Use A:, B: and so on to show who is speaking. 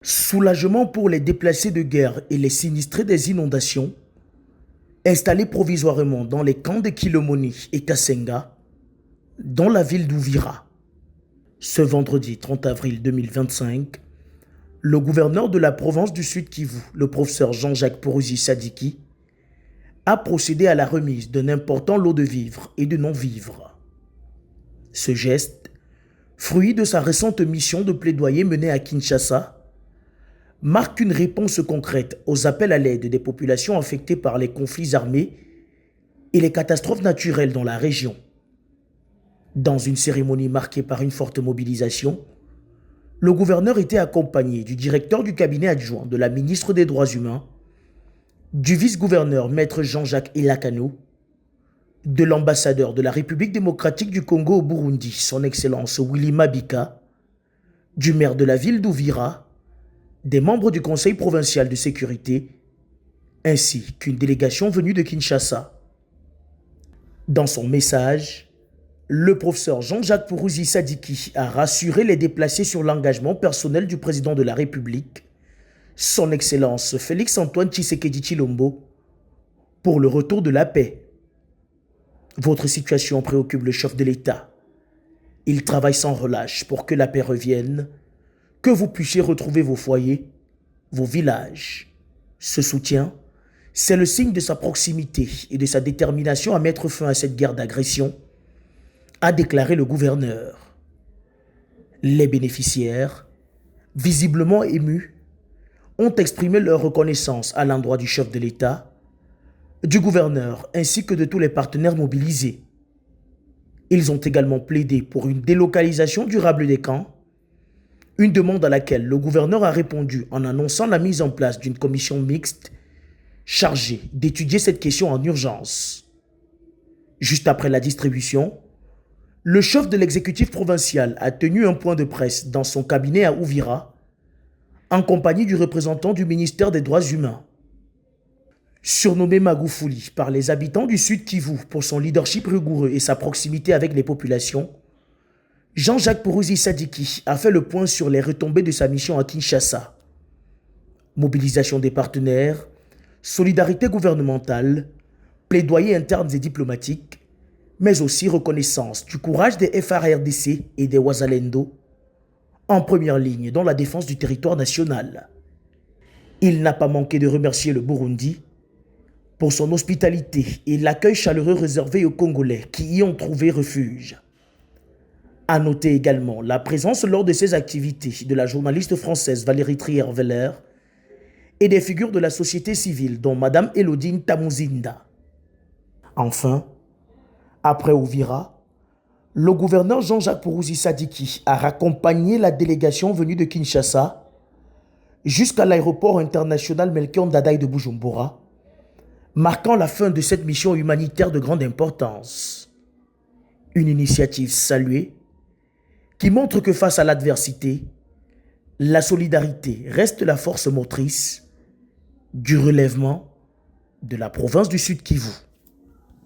A: Soulagement pour les déplacés de guerre et les sinistrés des inondations, installés provisoirement dans les camps de Kilomoni et Kasenga, dans la ville d'Ouvira. Ce vendredi 30 avril 2025, le gouverneur de la province du Sud Kivu, le professeur Jean-Jacques Pourouzi Sadiki, a procédé à la remise d'un important lot de vivres et de non-vivres. Ce geste, fruit de sa récente mission de plaidoyer menée à Kinshasa, marque une réponse concrète aux appels à l'aide des populations affectées par les conflits armés et les catastrophes naturelles dans la région. Dans une cérémonie marquée par une forte mobilisation, le gouverneur était accompagné du directeur du cabinet adjoint de la ministre des Droits humains, du vice-gouverneur maître Jean-Jacques Elakano, de l'ambassadeur de la République démocratique du Congo au Burundi, son Excellence Willy Mabika, du maire de la ville d'Ouvira, des membres du Conseil provincial de sécurité, ainsi qu'une délégation venue de Kinshasa. Dans son message, le professeur Jean-Jacques Pourouzi Sadiki a rassuré les déplacés sur l'engagement personnel du président de la République, son Excellence Félix-Antoine Tshisekedi Tshilombo, pour le retour de la paix. Votre situation préoccupe le chef de l'État. Il travaille sans relâche pour que la paix revienne, que vous puissiez retrouver vos foyers, vos villages. Ce soutien, c'est le signe de sa proximité et de sa détermination à mettre fin à cette guerre d'agression, a déclaré le gouverneur. Les bénéficiaires, visiblement émus, ont exprimé leur reconnaissance à l'endroit du chef de l'État, du gouverneur ainsi que de tous les partenaires mobilisés. Ils ont également plaidé pour une délocalisation durable des camps, une demande à laquelle le gouverneur a répondu en annonçant la mise en place d'une commission mixte chargée d'étudier cette question en urgence. Juste après la distribution, le chef de l'exécutif provincial a tenu un point de presse dans son cabinet à Ouvira, en compagnie du représentant du ministère des Droits humains. Surnommé Magoufouli par les habitants du Sud Kivu pour son leadership rigoureux et sa proximité avec les populations, Jean-Jacques Pourouzi Sadiki a fait le point sur les retombées de sa mission à Kinshasa. Mobilisation des partenaires, solidarité gouvernementale, plaidoyer internes et diplomatiques, mais aussi reconnaissance du courage des FARDC et des Wazalendo, en première ligne dans la défense du territoire national. Il n'a pas manqué de remercier le Burundi pour son hospitalité et l'accueil chaleureux réservé aux Congolais qui y ont trouvé refuge. À noter également la présence lors de ces activités de la journaliste française Valérie Trier-Veller et des figures de la société civile dont Madame Elodine Tamuzinda. Enfin, après Ouvira, le gouverneur Jean-Jacques Pourouzi Sadiki a raccompagné la délégation venue de Kinshasa jusqu'à l'aéroport international Melchior Ndadaye de Bujumbura, marquant la fin de cette mission humanitaire de grande importance. Une initiative saluée qui montre que face à l'adversité, la solidarité reste la force motrice du relèvement de la province du Sud Kivu.